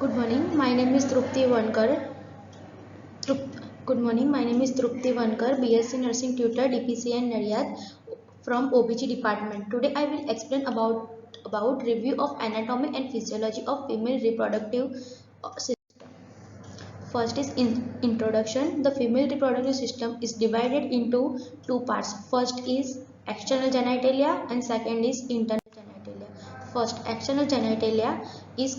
Good morning. My name is Trupti Vankar. Good morning. My name is Trupti Vankar, BSc Nursing Tutor, DPCN Naryad from OBG department. Today I will explain about review of anatomy and physiology of female reproductive system. First is introduction. The female reproductive system is divided into two parts. First is external genitalia and second is internal genitalia. First, external genitalia is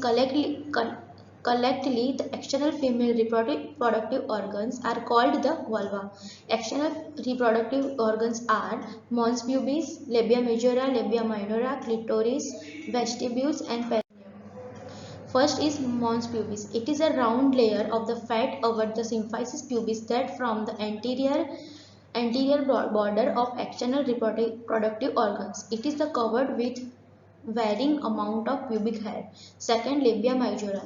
collectively the external female reproductive organs are called the vulva. External reproductive organs are mons pubis, labia majora, labia minora, clitoris, vestibules and perineum. First is mons pubis. It is a round layer of the fat over the symphysis pubis that from the anterior border of external reproductive organs. It is covered with varying amount of pubic hair. Second, labia majora.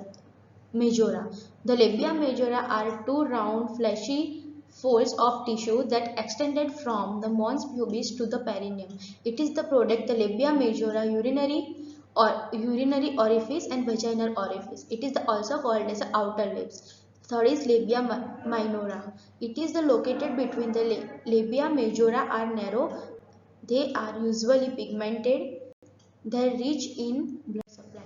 The labia majora are two round fleshy folds of tissue that extended from the mons pubis to the perineum. It is the product the labia majora urinary orifice and vaginal orifice. It is also called as outer lips. Third is labia minora. It is located between the labia majora are narrow. They are usually pigmented. They reach in blood supply.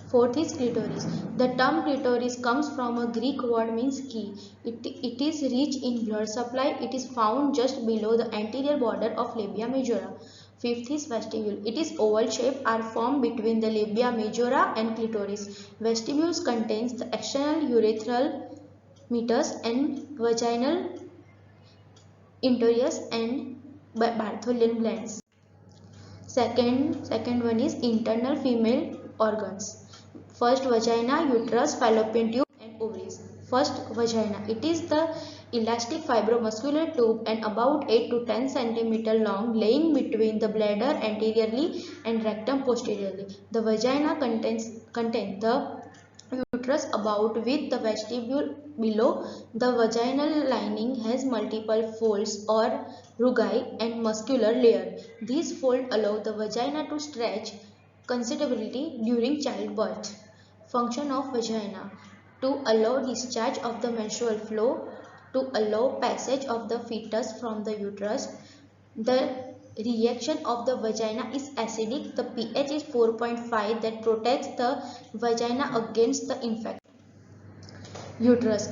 Fourth is clitoris. The term clitoris comes from a Greek word means key. It is rich in blood supply. It is found just below the anterior border of labia majora. Fifth is vestibule. It is oval shape are formed between the labia majora and clitoris. Vestibules contains the external urethral meatus and vaginal interiors and Bartholin glands. Second one is internal female organs. First, vagina, uterus, fallopian tube and ovaries. First, vagina. It is the elastic fibromuscular tube and about 8 to 10 cm long, laying between the bladder anteriorly and rectum posteriorly. The vagina contains the uterus about with the vestibule below. The vaginal lining has multiple folds or rugae and muscular layer. These folds allow the vagina to stretch considerably during childbirth. Function of vagina: to allow discharge of the menstrual flow, to allow passage of the fetus from the uterus. The reaction of the vagina is acidic. The pH is 4.5 that protects the vagina against the infection. Uterus.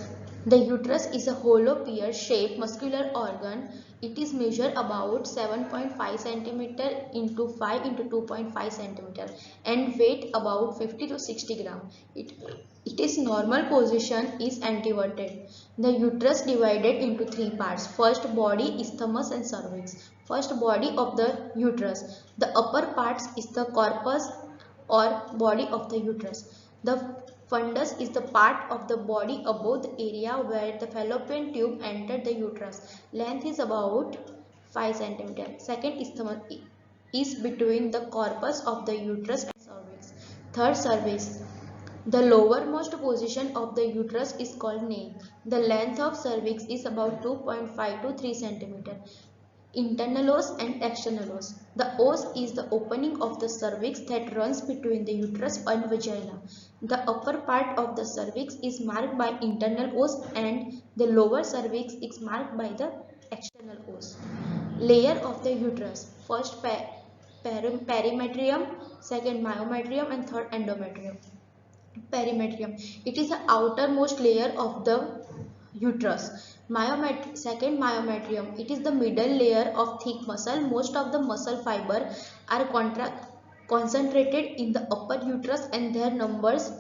The uterus is a hollow pear-shaped muscular organ. It is measured about 7.5 cm into 5 into 2.5 cm and weight about 50 to 60 gram. Its normal position is anteverted. The uterus divided into three parts. First, body, isthmus and cervix. First, body of the uterus. The upper parts is the corpus or body of the uterus. The fundus is the part of the body above the area where the fallopian tube entered the uterus. Length is about 5 cm. Second, isthmus is between the corpus of the uterus and cervix. Third, cervix. The lowermost position of the uterus is called nape. The length of cervix is about 2.5 to 3 cm. Internal os and external os. The os is the opening of the cervix that runs between the uterus and vagina. The upper part of the cervix is marked by internal os and the lower cervix is marked by the external os. Layer of the uterus. First, perimetrium, second, myometrium and third, endometrium. Perimetrium. It is the outermost layer of the uterus. Second, myometrium. It is the middle layer of thick muscle. Most of the muscle fiber are concentrated in the upper uterus and their numbers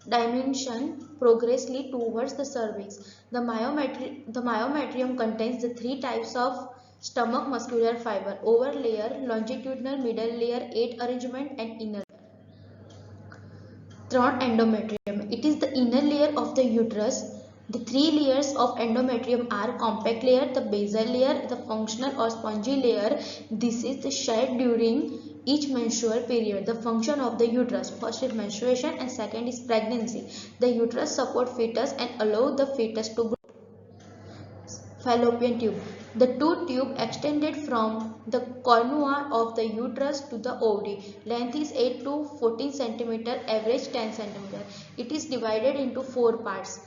dimension progressively towards the cervix. The myometrium contains the three types of stomach muscular fiber: over layer, longitudinal, middle layer, 8 arrangement and inner. Third, endometrium. It is the inner layer of the uterus. The three layers of endometrium are compact layer, the basal layer, the functional or spongy layer. This is the shed during each menstrual period. The function of the uterus: first is menstruation and second is pregnancy. The uterus supports fetus and allow the fetus to grow. Fallopian tube. The two tube extended from the cornua of the uterus to the ovary. Length is 8 to 14 cm, average 10 cm. It is divided into four parts: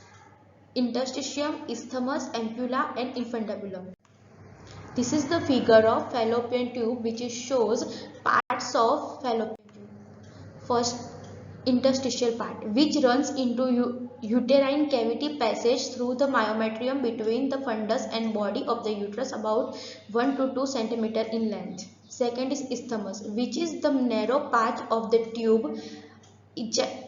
interstitium, isthmus, ampulla and infundibulum. This is the figure of fallopian tube which shows parts of fallopian tube. First, interstitial part, which runs into uterine cavity passage through the myometrium between the fundus and body of the uterus, about 1 to 2 cm in length. Second is isthmus, which is the narrow path of the tube eject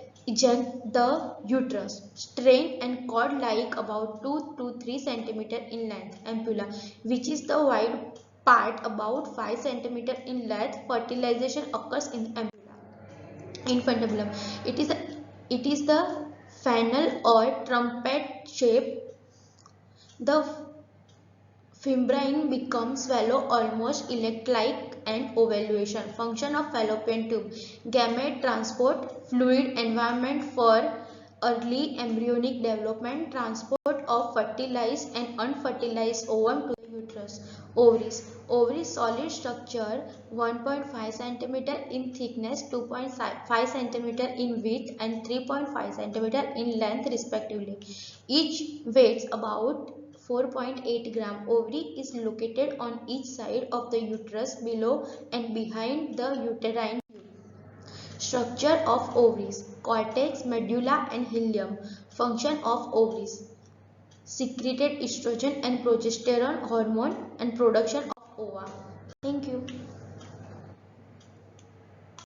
the uterus, strained and cord-like, about 2 to 3 cm in length. Ampulla, which is the wide part about 5 cm in length. Fertilization occurs in ampulla. Infundibulum, it is the funnel or trumpet shape. The fimbrine becomes swallow, almost elect-like, and ovulation. Function of fallopian tube: gamete transport, fluid environment for early embryonic development, transport of fertilized and unfertilized ovum to the uterus. Ovaries. Ovaries solid structure, 1.5 cm in thickness, 2.5 cm in width and 3.5 cm in length respectively. Each weighs about 4.8 gram. Ovary is located on each side of the uterus, below and behind the uterine tube. Structure of ovaries: cortex, medulla and hilum. Function of ovaries: secreted estrogen and progesterone hormone and production of ova. Thank you.